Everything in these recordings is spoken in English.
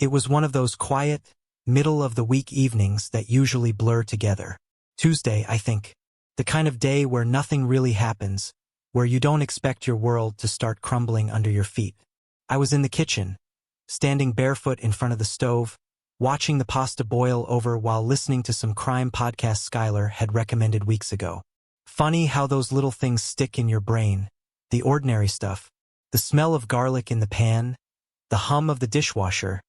It was one of those quiet, middle-of-the-week evenings that usually blur together. Tuesday, I think. The kind of day where nothing really happens, where you don't expect your world to start crumbling under your feet. I was in the kitchen, standing barefoot in front of the stove, watching the pasta boil over while listening to some crime podcast Skylar had recommended weeks ago. Funny how those little things stick in your brain, the ordinary stuff, the smell of garlic in the pan, the hum of the dishwasher,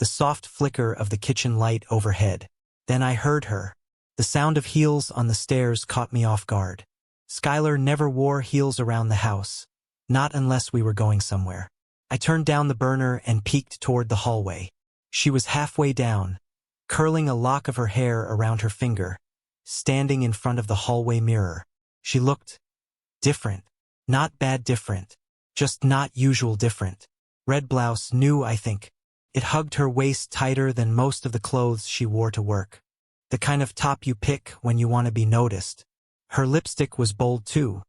the soft flicker of the kitchen light overhead. Then I heard her. The sound of heels on the stairs caught me off guard. Skylar never wore heels around the house, not unless we were going somewhere. I turned down the burner and peeked toward the hallway. She was halfway down, curling a lock of her hair around her finger, standing in front of the hallway mirror. She looked different. Not bad different, just not usual different. Red blouse, new, I think. It hugged her waist tighter than most of the clothes she wore to work. The kind of top you pick when you want to be noticed. Her lipstick was bold too,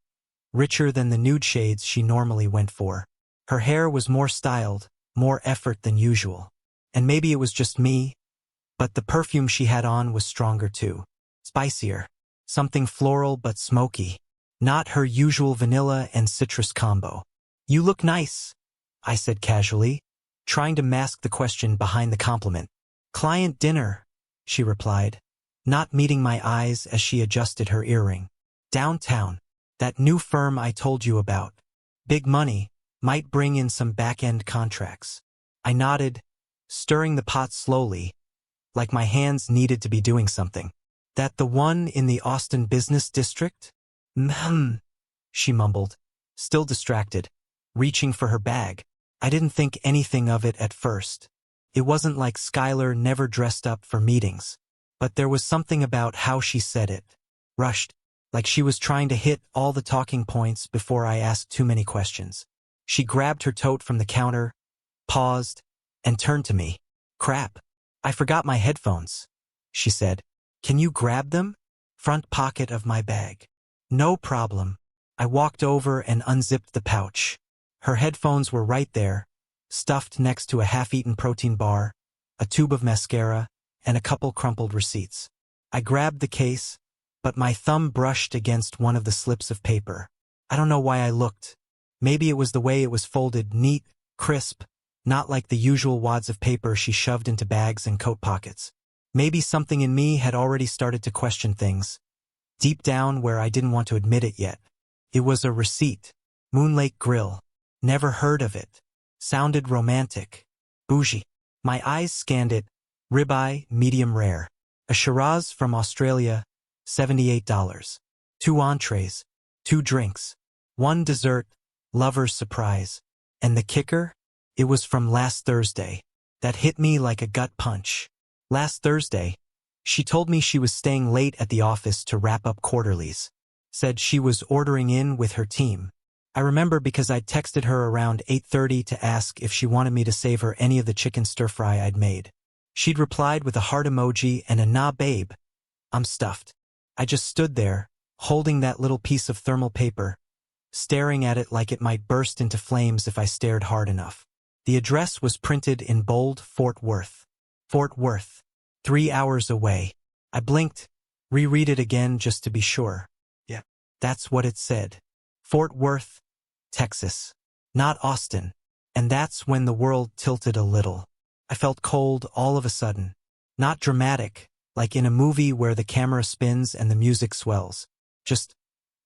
richer than the nude shades she normally went for. Her hair was more styled, more effort than usual. And maybe it was just me, but the perfume she had on was stronger too. Spicier. Something floral but smoky. Not her usual vanilla and citrus combo. "You look nice," I said casually, trying to mask the question behind the compliment. "Client dinner," she replied, not meeting my eyes as she adjusted her earring. "Downtown. That new firm I told you about. Big money, might bring in some back-end contracts." I nodded, stirring the pot slowly, like my hands needed to be doing something. "That the one in the Austin business district?" She mumbled, still distracted, reaching for her bag. I didn't think anything of it at first. It wasn't like Skylar never dressed up for meetings. But there was something about how she said it. Rushed, like she was trying to hit all the talking points before I asked too many questions. She grabbed her tote from the counter, paused, and turned to me. "Crap. I forgot my headphones," she said. "Can you grab them?" "Front pocket of my bag." "No problem." I walked over and unzipped the pouch. Her headphones were right there, stuffed next to a half-eaten protein bar, a tube of mascara, and a couple crumpled receipts. I grabbed the case, but my thumb brushed against one of the slips of paper. I don't know why I looked. Maybe it was the way it was folded, neat, crisp, not like the usual wads of paper she shoved into bags and coat pockets. Maybe something in me had already started to question things, deep down where I didn't want to admit it yet. It was a receipt. Moon Lake Grill. Never heard of it. Sounded romantic. Bougie. My eyes scanned it. Ribeye, medium rare. A Shiraz from Australia, $78. 2 entrees. 2 drinks. 1 dessert, lover's surprise. And the kicker? It was from last Thursday. That hit me like a gut punch. Last Thursday, she told me she was staying late at the office to wrap up quarterlies. Said she was ordering in with her team. I remember because I'd texted her around 8:30 to ask if she wanted me to save her any of the chicken stir-fry I'd made. She'd replied with a heart emoji and a "nah babe, I'm stuffed." I just stood there, holding that little piece of thermal paper, staring at it like it might burst into flames if I stared hard enough. The address was printed in bold, Fort Worth. Fort Worth. 3 hours away. I blinked, reread it again just to be sure. Yeah, that's what it said. Fort Worth, Texas. Not Austin. And that's when the world tilted a little. I felt cold all of a sudden. Not dramatic, like in a movie where the camera spins and the music swells. Just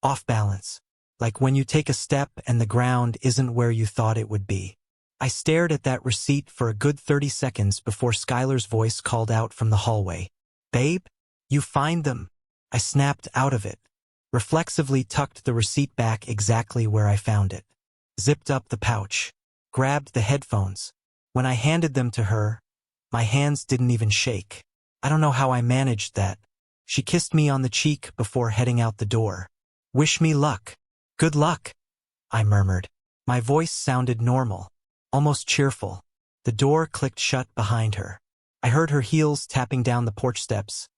off balance. Like when you take a step and the ground isn't where you thought it would be. I stared at that receipt for a good 30 seconds before Skylar's voice called out from the hallway. "Babe, you find them." I snapped out of it, reflexively tucked the receipt back exactly where I found it, zipped up the pouch, grabbed the headphones. When I handed them to her, my hands didn't even shake. I don't know how I managed that. She kissed me on the cheek before heading out the door. "Wish me luck." "Good luck," I murmured. My voice sounded normal, almost cheerful. The door clicked shut behind her. I heard her heels tapping down the porch steps,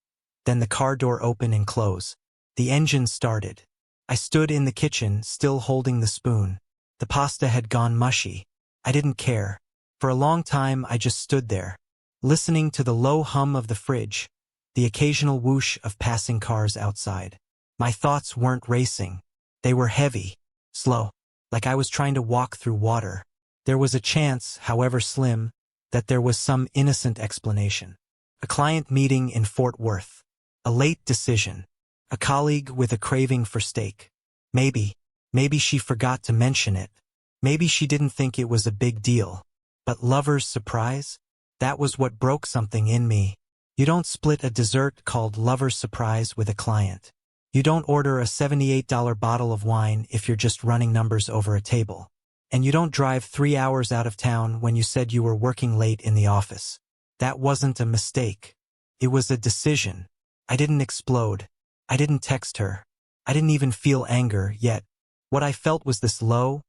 then the car door open and close. The engine started. I stood in the kitchen, still holding the spoon. The pasta had gone mushy. I didn't care. For a long time, I just stood there, listening to the low hum of the fridge, the occasional whoosh of passing cars outside. My thoughts weren't racing. They were heavy, slow, like I was trying to walk through water. There was a chance, however slim, that there was some innocent explanation. A client meeting in Fort Worth. A late decision. A colleague with a craving for steak. Maybe she forgot to mention it. Maybe she didn't think it was a big deal. But lover's surprise? That was what broke something in me. You don't split a dessert called lover's surprise with a client. You don't order a $78 bottle of wine if you're just running numbers over a table. And you don't drive 3 hours out of town when you said you were working late in the office. That wasn't a mistake. It was a decision. I didn't explode. I didn't text her. I didn't even feel anger, yet what I felt was this low,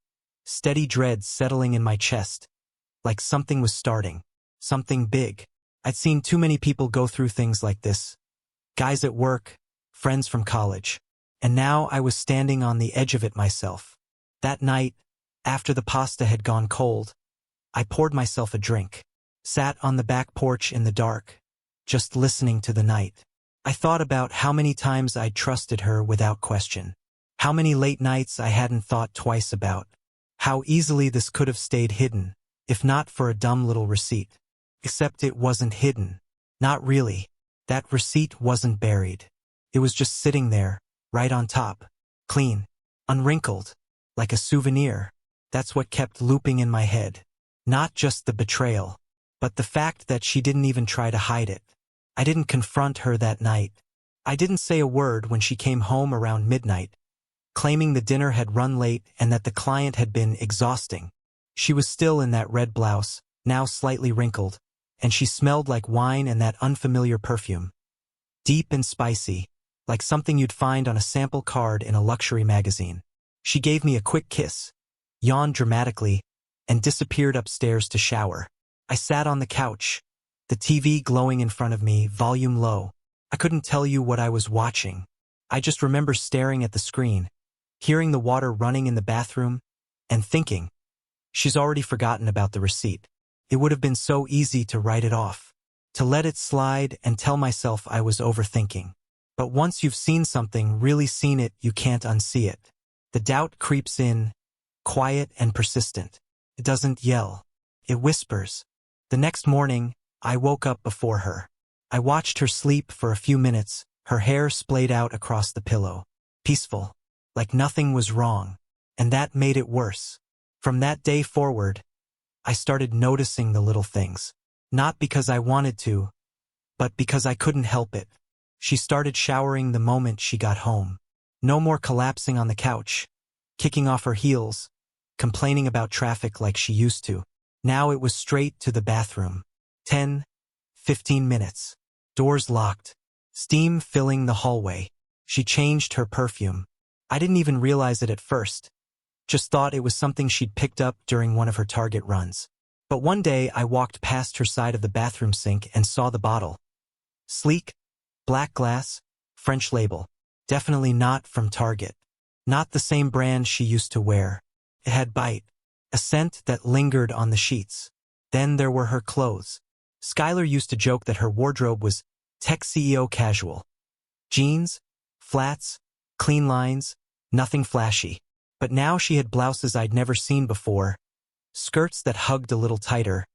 steady dread settling in my chest, like something was starting, something big. I'd seen too many people go through things like this. Guys at work, friends from college. And now I was standing on the edge of it myself. That night, after the pasta had gone cold, I poured myself a drink, sat on the back porch in the dark, just listening to the night. I thought about how many times I'd trusted her without question. How many late nights I hadn't thought twice about. How easily this could have stayed hidden, if not for a dumb little receipt. Except it wasn't hidden. Not really. That receipt wasn't buried. It was just sitting there, right on top. Clean. Unwrinkled. Like a souvenir. That's what kept looping in my head. Not just the betrayal, but the fact that she didn't even try to hide it. I didn't confront her that night. I didn't say a word when she came home around midnight, claiming the dinner had run late and that the client had been exhausting. She was still in that red blouse, now slightly wrinkled, and she smelled like wine and that unfamiliar perfume. Deep and spicy, like something you'd find on a sample card in a luxury magazine. She gave me a quick kiss, yawned dramatically, and disappeared upstairs to shower. I sat on the couch, the TV glowing in front of me, volume low. I couldn't tell you what I was watching. I just remember staring at the screen, hearing the water running in the bathroom, and thinking, she's already forgotten about the receipt. It would have been so easy to write it off, to let it slide and tell myself I was overthinking. But once you've seen something, really seen it, you can't unsee it. The doubt creeps in, quiet and persistent. It doesn't yell. It whispers. The next morning, I woke up before her. I watched her sleep for a few minutes, her hair splayed out across the pillow. Peaceful, like nothing was wrong. And that made it worse. From that day forward, I started noticing the little things. Not because I wanted to, but because I couldn't help it. She started showering the moment she got home. No more collapsing on the couch, kicking off her heels, complaining about traffic like she used to. Now it was straight to the bathroom. 10, 15 minutes. Doors locked. Steam filling the hallway. She changed her perfume. I didn't even realize it at first. Just thought it was something she'd picked up during one of her Target runs. But one day I walked past her side of the bathroom sink and saw the bottle. Sleek, black glass, French label. Definitely not from Target. Not the same brand she used to wear. It had bite. A scent that lingered on the sheets. Then there were her clothes. Skylar used to joke that her wardrobe was tech CEO casual. Jeans, flats, clean lines, nothing flashy. But now she had blouses I'd never seen before, skirts that hugged a little tighter,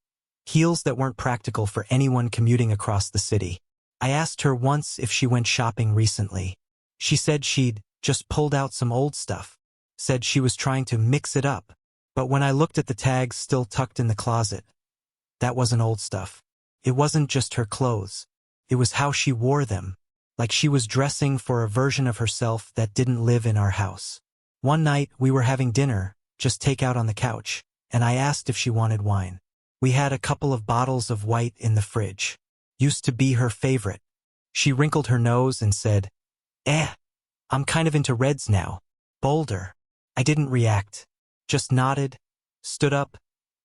heels that weren't practical for anyone commuting across the city. I asked her once if she went shopping recently. She said she'd just pulled out some old stuff, said she was trying to mix it up. But when I looked at the tags still tucked in the closet, that wasn't old stuff. It wasn't just her clothes. It was how she wore them, like she was dressing for a version of herself that didn't live in our house. One night, we were having dinner, just takeout on the couch, and I asked if she wanted wine. We had a couple of bottles of white in the fridge. Used to be her favorite. She wrinkled her nose and said, I'm kind of into reds now. Bolder. I didn't react. Just nodded, stood up,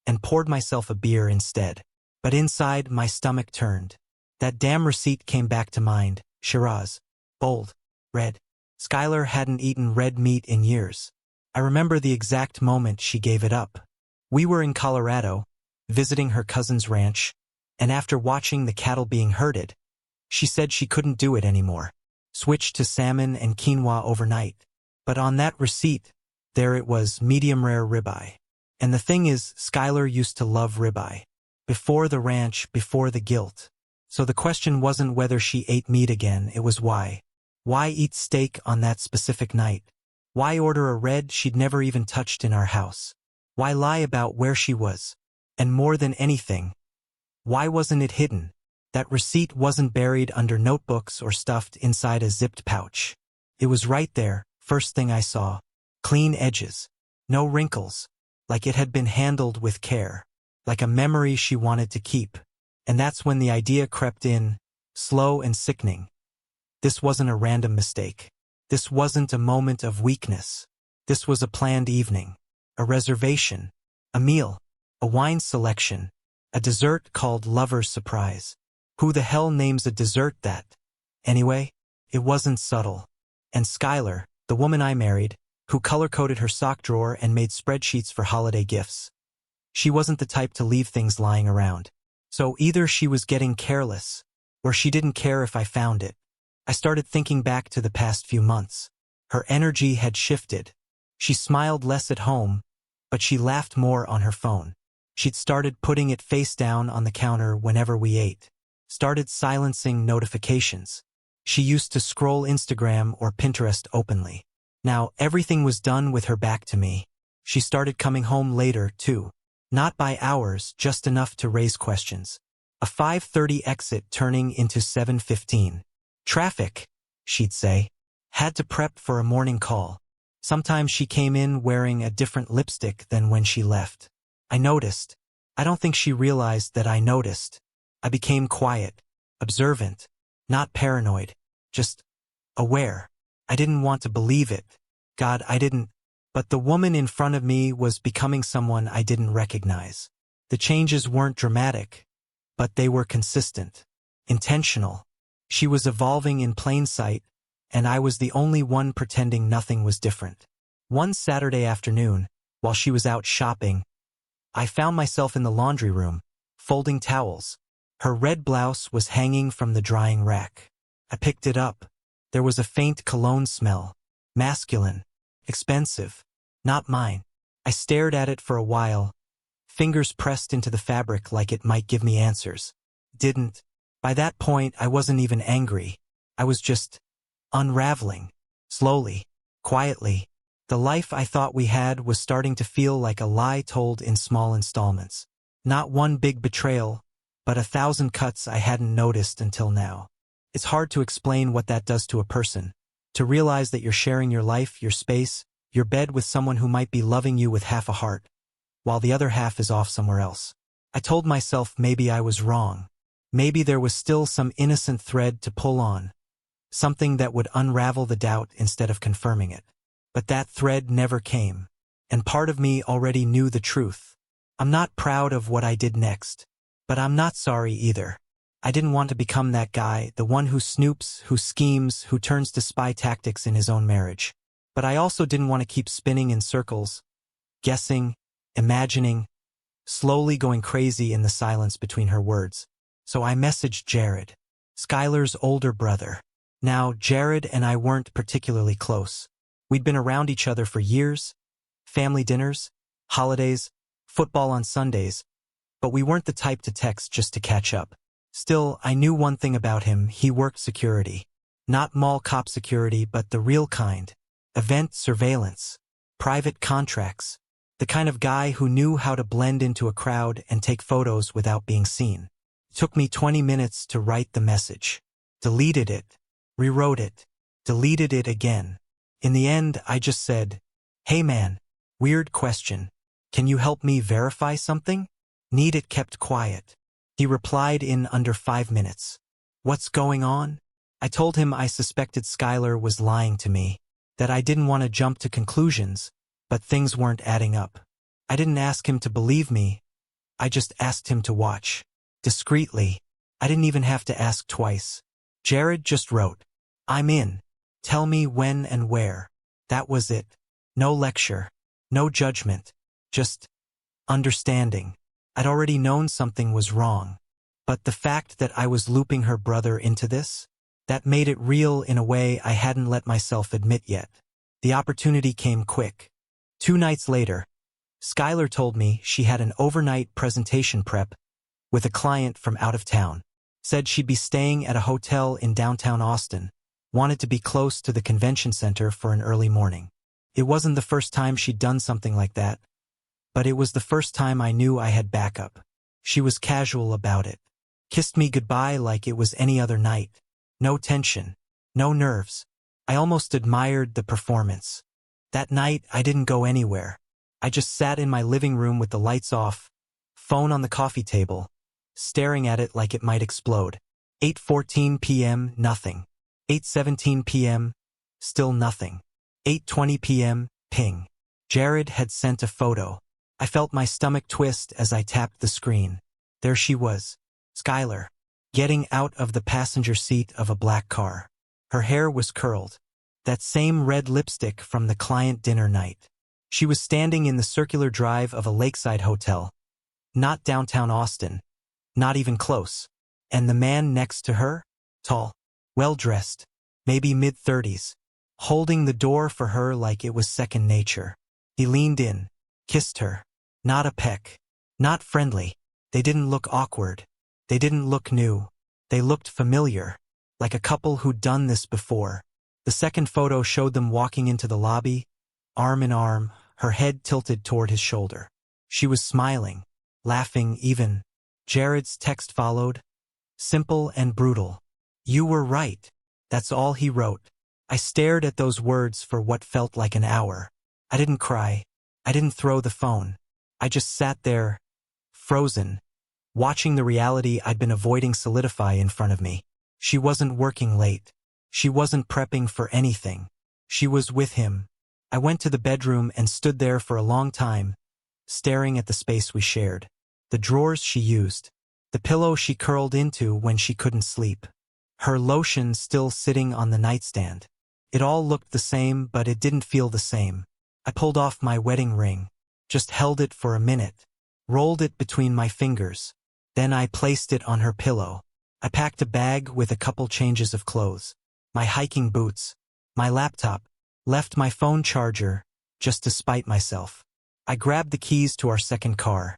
and poured myself a beer instead. But inside, my stomach turned. That damn receipt came back to mind. Shiraz. Bold. Red. Skylar hadn't eaten red meat in years. I remember the exact moment she gave it up. We were in Colorado, visiting her cousin's ranch, And after watching the cattle being herded, she said she couldn't do it anymore. Switched to salmon and quinoa overnight. But on that receipt, there it was, medium rare ribeye. And the thing is, Skylar used to love ribeye. Before the ranch, before the guilt. So the question wasn't whether she ate meat again, it was why. Why eat steak on that specific night? Why order a red she'd never even touched in our house? Why lie about where she was? And more than anything, why wasn't it hidden? That receipt wasn't buried under notebooks or stuffed inside a zipped pouch. It was right there, first thing I saw. Clean edges. No wrinkles. Like it had been handled with care. Like a memory she wanted to keep. And that's when the idea crept in, slow and sickening. This wasn't a random mistake. This wasn't a moment of weakness. This was a planned evening. A reservation. A meal. A wine selection. A dessert called Lover's Surprise. Who the hell names a dessert that? Anyway, it wasn't subtle. And Skylar, the woman I married, who color-coded her sock drawer and made spreadsheets for holiday gifts. She wasn't the type to leave things lying around. So either she was getting careless, or she didn't care if I found it. I started thinking back to the past few months. Her energy had shifted. She smiled less at home, but she laughed more on her phone. She'd started putting it face down on the counter whenever we ate. Started silencing notifications. She used to scroll Instagram or Pinterest openly. Now everything was done with her back to me. She started coming home later, too. Not by hours, just enough to raise questions. A 5:30 exit turning into 7:15. Traffic, she'd say. Had to prep for a morning call. Sometimes she came in wearing a different lipstick than when she left. I noticed. I don't think she realized that I noticed. I became quiet, observant, not paranoid, just aware. I didn't want to believe it. God, I didn't. But the woman in front of me was becoming someone I didn't recognize. The changes weren't dramatic, but they were consistent, intentional. She was evolving in plain sight, and I was the only one pretending nothing was different. One Saturday afternoon, while she was out shopping, I found myself in the laundry room, folding towels. Her red blouse was hanging from the drying rack. I picked it up. There was a faint cologne smell. Masculine. Expensive. Not mine. I stared at it for a while, fingers pressed into the fabric like it might give me answers. Didn't. By that point, I wasn't even angry. I was just unraveling. Slowly. Quietly. The life I thought we had was starting to feel like a lie told in small installments. Not one big betrayal, but 1,000 cuts I hadn't noticed until now. It's hard to explain what that does to a person. To realize that you're sharing your life, your space, your bed with someone who might be loving you with half a heart, while the other half is off somewhere else. I told myself maybe I was wrong. Maybe there was still some innocent thread to pull on. Something that would unravel the doubt instead of confirming it. But that thread never came. And part of me already knew the truth. I'm not proud of what I did next. But I'm not sorry either. I didn't want to become that guy, the one who snoops, who schemes, who turns to spy tactics in his own marriage. But I also didn't want to keep spinning in circles, guessing, imagining, slowly going crazy in the silence between her words. So I messaged Jared, Skylar's older brother. Now, Jared and I weren't particularly close. We'd been around each other for years, family dinners, holidays, football on Sundays, but we weren't the type to text just to catch up. Still, I knew one thing about him: he worked security. Not mall cop security, but the real kind. Event surveillance. Private contracts. The kind of guy who knew how to blend into a crowd and take photos without being seen. It took me 20 minutes to write the message. Deleted it. Rewrote it. Deleted it again. In the end, I just said, "Hey man, weird question. Can you help me verify something? Need it kept quiet." He replied in under 5 minutes. "What's going on?" I told him I suspected Skylar was lying to me, that I didn't want to jump to conclusions, but things weren't adding up. I didn't ask him to believe me. I just asked him to watch. Discreetly. I didn't even have to ask twice. Jared just wrote, "I'm in. Tell me when and where." That was it. No lecture. No judgment. Just understanding. I'd already known something was wrong. But the fact that I was looping her brother into this, that made it real in a way I hadn't let myself admit yet. The opportunity came quick. 2 nights later, Skylar told me she had an overnight presentation prep with a client from out of town. Said she'd be staying at a hotel in downtown Austin, wanted to be close to the convention center for an early morning. It wasn't the first time she'd done something like that, but it was the first time I knew I had backup. She was casual about it. Kissed me goodbye like it was any other night. No tension. No nerves. I almost admired the performance. That night, I didn't go anywhere. I just sat in my living room with the lights off, phone on the coffee table, staring at it like it might explode. 8:14 p.m., nothing. 8:17 p.m., still nothing. 8:20 p.m., ping. Jared had sent a photo. I felt my stomach twist as I tapped the screen. There she was, Skylar, getting out of the passenger seat of a black car. Her hair was curled. That same red lipstick from the client dinner night. She was standing in the circular drive of a lakeside hotel. Not downtown Austin. Not even close. And the man next to her? Tall. Well-dressed. Maybe mid-30s. Holding the door for her like it was second nature. He leaned in. Kissed her. Not a peck. Not friendly. They didn't look awkward. They didn't look new. They looked familiar. Like a couple who'd done this before. The second photo showed them walking into the lobby, arm in arm, her head tilted toward his shoulder. She was smiling, laughing even. Jared's text followed. Simple and brutal. You were right. That's all he wrote. I stared at those words for what felt like an hour. I didn't cry. I didn't throw the phone. I just sat there, frozen, watching the reality I'd been avoiding solidify in front of me. She wasn't working late. She wasn't prepping for anything. She was with him. I went to the bedroom and stood there for a long time, staring at the space we shared. The drawers she used. The pillow she curled into when she couldn't sleep. Her lotion still sitting on the nightstand. It all looked the same, but it didn't feel the same. I pulled off my wedding ring. Just held it for a minute. Rolled it between my fingers. Then I placed it on her pillow. I packed a bag with a couple changes of clothes. My hiking boots. My laptop. Left my phone charger, just to spite myself. I grabbed the keys to our second car.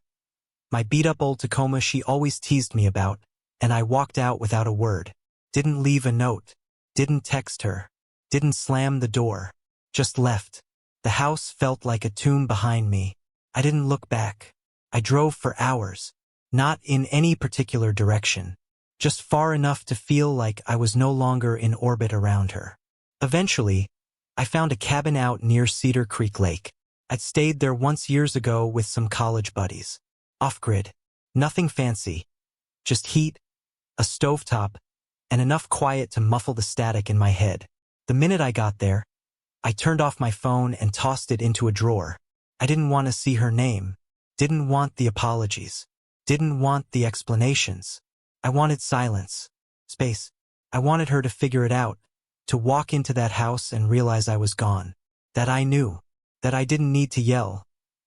My beat-up old Tacoma she always teased me about, and I walked out without a word. Didn't leave a note. Didn't text her. Didn't slam the door. Just left. The house felt like a tomb behind me. I didn't look back. I drove for hours. Not in any particular direction. Just far enough to feel like I was no longer in orbit around her. Eventually, I found a cabin out near Cedar Creek Lake. I'd stayed there once years ago with some college buddies. Off-grid. Nothing fancy. Just heat, a stovetop, and enough quiet to muffle the static in my head. The minute I got there, I turned off my phone and tossed it into a drawer. I didn't want to see her name. Didn't want the apologies. Didn't want the explanations. I wanted silence. Space. I wanted her to figure it out. To walk into that house and realize I was gone. That I knew. That I didn't need to yell.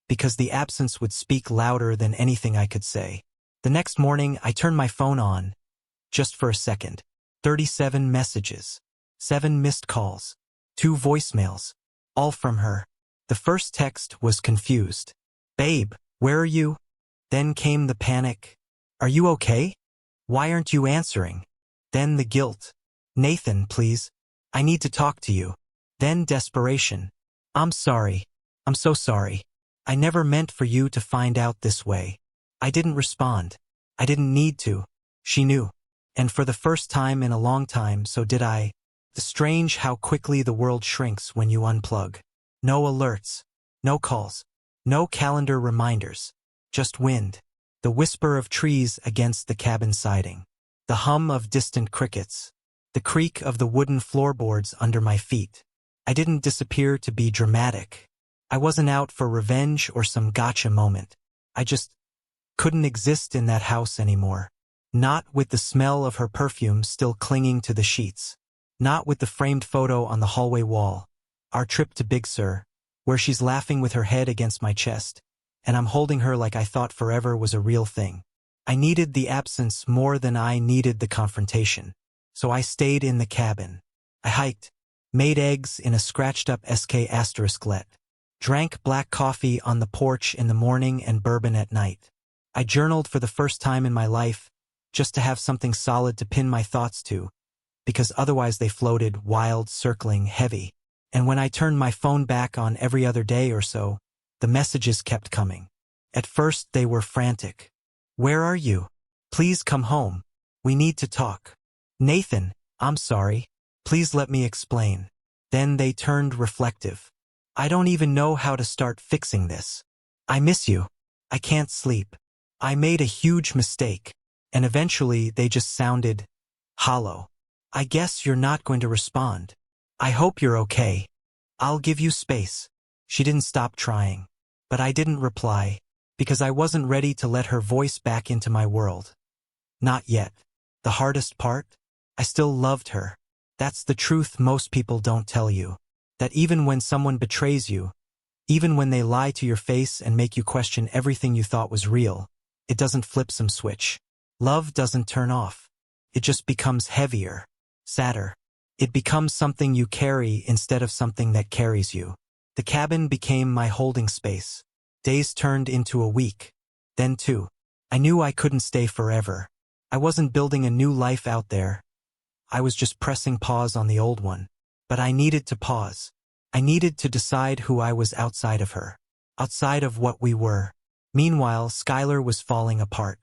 Because the absence would speak louder than anything I could say. The next morning, I turned my phone on. Just for a second. 37 messages. 7 missed calls. 2 voicemails. All from her. The first text was confused. Babe, where are you? Then came the panic. Are you okay? Why aren't you answering? Then the guilt. Nathan, please. I need to talk to you. Then desperation. I'm sorry. I'm so sorry. I never meant for you to find out this way. I didn't respond. I didn't need to. She knew. And for the first time in a long time, so did I. The strange how quickly the world shrinks when you unplug. No alerts. No calls. No calendar reminders. Just wind. The whisper of trees against the cabin siding. The hum of distant crickets. The creak of the wooden floorboards under my feet. I didn't disappear to be dramatic. I wasn't out for revenge or some gotcha moment. I just couldn't exist in that house anymore. Not with the smell of her perfume still clinging to the sheets. Not with the framed photo on the hallway wall. Our trip to Big Sur, where she's laughing with her head against my chest, and I'm holding her like I thought forever was a real thing. I needed the absence more than I needed the confrontation. So I stayed in the cabin. I hiked, made eggs in a scratched-up SK*let, drank black coffee on the porch in the morning and bourbon at night. I journaled for the first time in my life, just to have something solid to pin my thoughts to, because otherwise they floated wild, circling, heavy. And when I turned my phone back on every other day or so, the messages kept coming. At first they were frantic. "Where are you? Please come home. We need to talk. Nathan, I'm sorry. Please let me explain." Then they turned reflective. "I don't even know how to start fixing this. I miss you. I can't sleep. I made a huge mistake." And eventually they just sounded hollow. "I guess you're not going to respond. I hope you're okay. I'll give you space." She didn't stop trying. But I didn't reply, because I wasn't ready to let her voice back into my world. Not yet. The hardest part? I still loved her. That's the truth most people don't tell you. That even when someone betrays you, even when they lie to your face and make you question everything you thought was real, it doesn't flip some switch. Love doesn't turn off. It just becomes heavier, sadder. It becomes something you carry instead of something that carries you. The cabin became my holding space. Days turned into a week. Then 2. I knew I couldn't stay forever. I wasn't building a new life out there. I was just pressing pause on the old one. But I needed to pause. I needed to decide who I was outside of her. Outside of what we were. Meanwhile, Skylar was falling apart.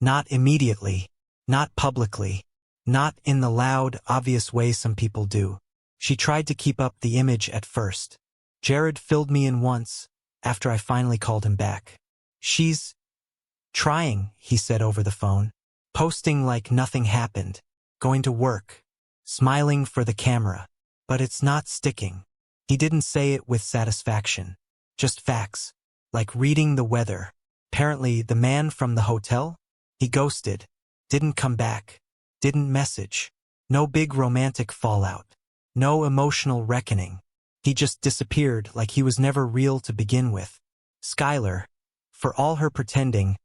Not immediately. Not publicly. Not in the loud, obvious way some people do. She tried to keep up the image at first. Jared filled me in once, after I finally called him back. "She's trying," he said over the phone. "Posting like nothing happened. Going to work. Smiling for the camera. But it's not sticking." He didn't say it with satisfaction. Just facts. Like reading the weather. Apparently, the man from the hotel? He ghosted. Didn't come back. Didn't message. No big romantic fallout. No emotional reckoning. He just disappeared like he was never real to begin with. Skylar, for all her pretending,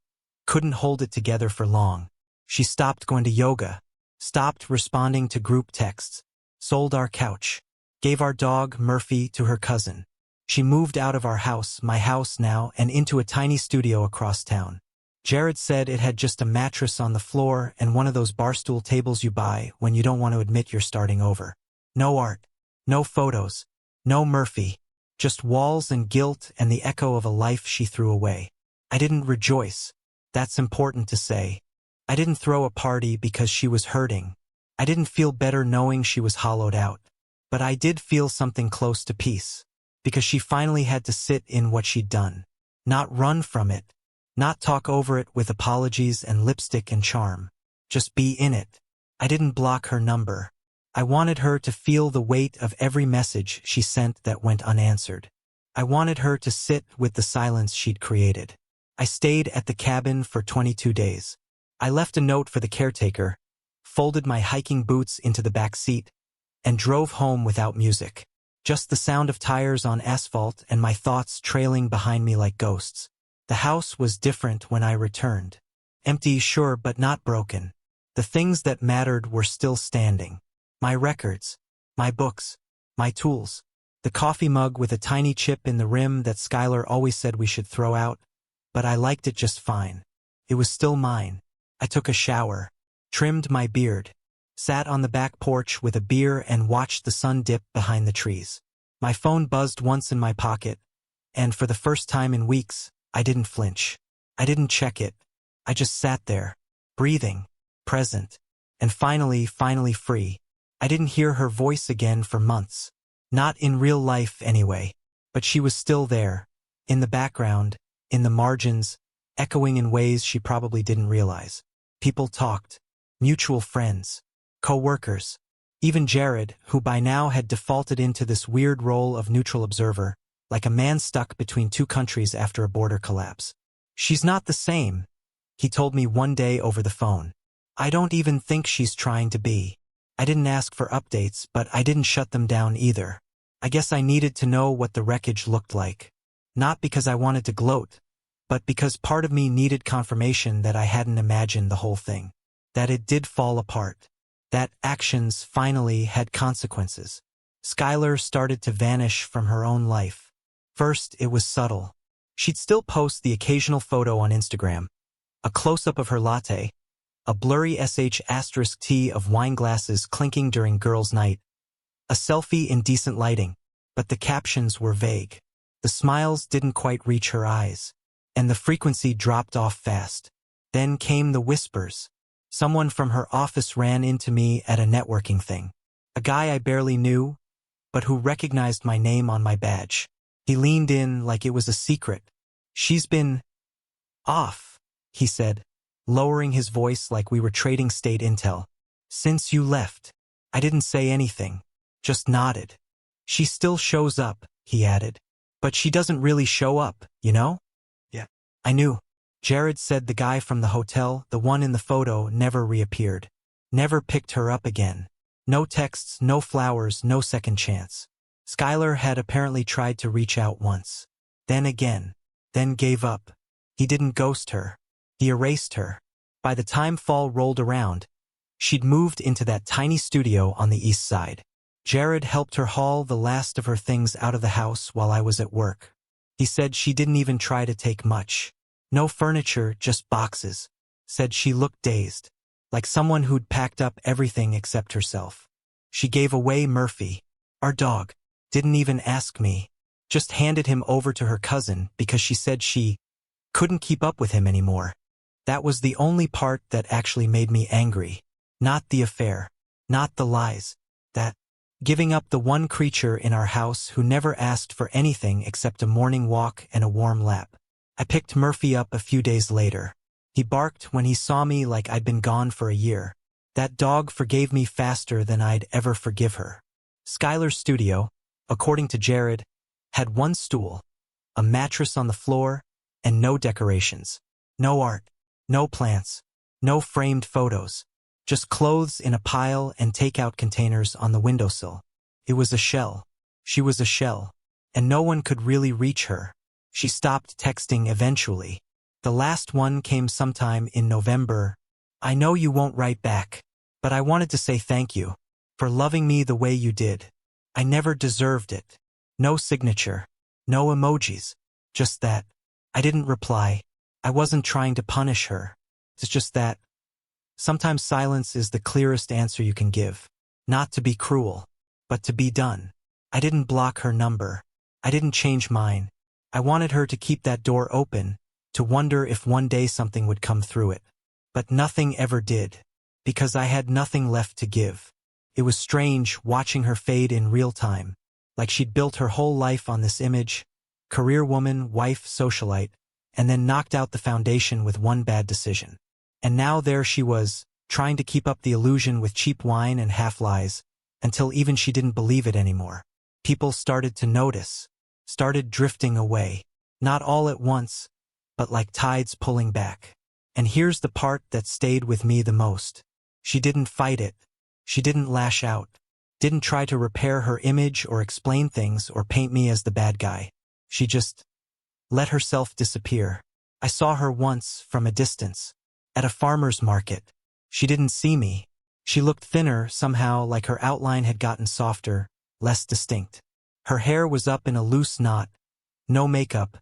couldn't hold it together for long. She stopped going to yoga, stopped responding to group texts, sold our couch, gave our dog, Murphy, to her cousin. She moved out of our house, my house now, and into a tiny studio across town. Jared said it had just a mattress on the floor and one of those barstool tables you buy when you don't want to admit you're starting over. No art, no photos, no Murphy, just walls and guilt and the echo of a life she threw away. I didn't rejoice. That's important to say. I didn't throw a party because she was hurting. I didn't feel better knowing she was hollowed out. But I did feel something close to peace. Because she finally had to sit in what she'd done. Not run from it. Not talk over it with apologies and lipstick and charm. Just be in it. I didn't block her number. I wanted her to feel the weight of every message she sent that went unanswered. I wanted her to sit with the silence she'd created. I stayed at the cabin for 22 days. I left a note for the caretaker, folded my hiking boots into the back seat, and drove home without music. Just the sound of tires on asphalt and my thoughts trailing behind me like ghosts. The house was different when I returned. Empty, sure, but not broken. The things that mattered were still standing. My records, my books, my tools, the coffee mug with a tiny chip in the rim that Skylar always said we should throw out, but I liked it just fine. It was still mine. I took a shower, trimmed my beard, sat on the back porch with a beer and watched the sun dip behind the trees. My phone buzzed once in my pocket, and for the first time in weeks, I didn't flinch. I didn't check it. I just sat there, breathing, present, and finally free. I didn't hear her voice again for months. Not in real life anyway. But she was still there, in the background, in the margins, echoing in ways she probably didn't realize. People talked. Mutual friends. Co-workers. Even Jared, who by now had defaulted into this weird role of neutral observer, like a man stuck between two countries after a border collapse. "She's not the same," he told me one day over the phone. "I don't even think she's trying to be." I didn't ask for updates, but I didn't shut them down either. I guess I needed to know what the wreckage looked like. Not because I wanted to gloat, but because part of me needed confirmation that I hadn't imagined the whole thing. That it did fall apart. That actions finally had consequences. Skylar started to vanish from her own life. First, it was subtle. She'd still post the occasional photo on Instagram. A close-up of her latte, a blurry *T of wine glasses clinking during girls' night, a selfie in decent lighting, but the captions were vague. The smiles didn't quite reach her eyes, and the frequency dropped off fast. Then came the whispers. Someone from her office ran into me at a networking thing. A guy I barely knew, but who recognized my name on my badge. He leaned in like it was a secret. "She's been off," he said, lowering his voice like we were trading state intel. "Since you left." I didn't say anything, just nodded. "She still shows up," he added. "But she doesn't really show up, you know?" Yeah. I knew. Jared said the guy from the hotel, the one in the photo, never reappeared. Never picked her up again. No texts, no flowers, no second chance. Skylar had apparently tried to reach out once. Then again. Then gave up. He didn't ghost her. He erased her. By the time fall rolled around, she'd moved into that tiny studio on the east side. Jared helped her haul the last of her things out of the house while I was at work. He said she didn't even try to take much. No furniture, just boxes. Said she looked dazed, like someone who'd packed up everything except herself. She gave away Murphy, our dog. Didn't even ask me. Just handed him over to her cousin because she said she couldn't keep up with him anymore. That was the only part that actually made me angry. Not the affair. Not the lies. That giving up the one creature in our house who never asked for anything except a morning walk and a warm lap. I picked Murphy up a few days later. He barked when he saw me like I'd been gone for a year. That dog forgave me faster than I'd ever forgive her. Skylar's studio, according to Jared, had one stool, a mattress on the floor, and no decorations. No art, no plants, no framed photos. Just clothes in a pile and takeout containers on the windowsill. It was a shell. She was a shell. And no one could really reach her. She stopped texting eventually. The last one came sometime in November. "I know you won't write back, but I wanted to say thank you for loving me the way you did. I never deserved it." No signature. No emojis. Just that. I didn't reply. I wasn't trying to punish her. It's just that sometimes silence is the clearest answer you can give. Not to be cruel, but to be done. I didn't block her number. I didn't change mine. I wanted her to keep that door open, to wonder if one day something would come through it. But nothing ever did, because I had nothing left to give. It was strange watching her fade in real time, like she'd built her whole life on this image, career woman, wife, socialite, and then knocked out the foundation with one bad decision. And now there she was, trying to keep up the illusion with cheap wine and half-lies, until even she didn't believe it anymore. People started to notice, started drifting away, not all at once, but like tides pulling back. And here's the part that stayed with me the most. She didn't fight it. She didn't lash out. Didn't try to repair her image or explain things or paint me as the bad guy. She just let herself disappear. I saw her once from a distance, at a farmer's market. She didn't see me. She looked thinner somehow, like her outline had gotten softer, less distinct. Her hair was up in a loose knot, no makeup,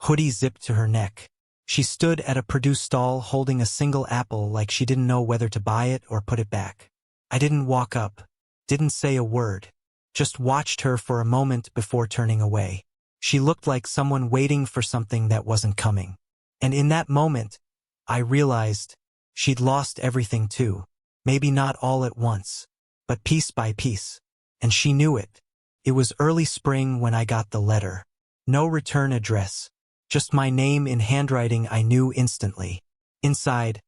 hoodie zipped to her neck. She stood at a produce stall holding a single apple like she didn't know whether to buy it or put it back. I didn't walk up, didn't say a word, just watched her for a moment before turning away. She looked like someone waiting for something that wasn't coming. And in that moment, I realized she'd lost everything too. Maybe not all at once, but piece by piece. And she knew it. It was early spring when I got the letter. No return address. Just my name in handwriting I knew instantly. Inside,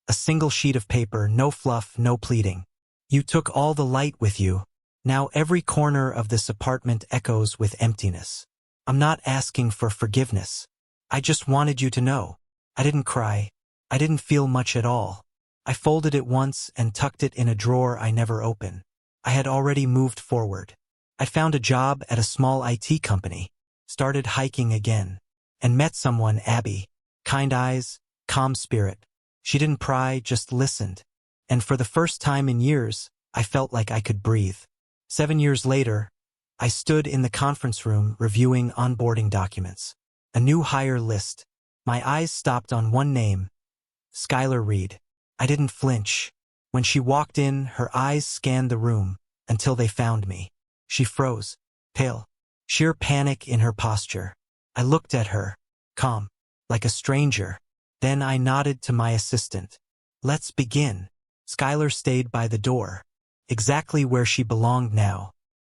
a single sheet of paper, no fluff, no pleading. "You took all the light with you. Now every corner of this apartment echoes with emptiness. I'm not asking for forgiveness. I just wanted you to know." I didn't cry. I didn't feel much at all. I folded it once and tucked it in a drawer I never opened. I had already moved forward. I found a job at a small IT company, started hiking again, and met someone, Abby. Kind eyes, calm spirit. She didn't pry, just listened. And for the first time in years, I felt like I could breathe. 7 years later, I stood in the conference room reviewing onboarding documents. A new hire list. My eyes stopped on one name, Skylar Reed. I didn't flinch. When she walked in, her eyes scanned the room until they found me. She froze, pale, sheer panic in her posture. I looked at her, calm, like a stranger. Then I nodded to my assistant. Let's begin. Skylar stayed by the door, exactly where she belonged now,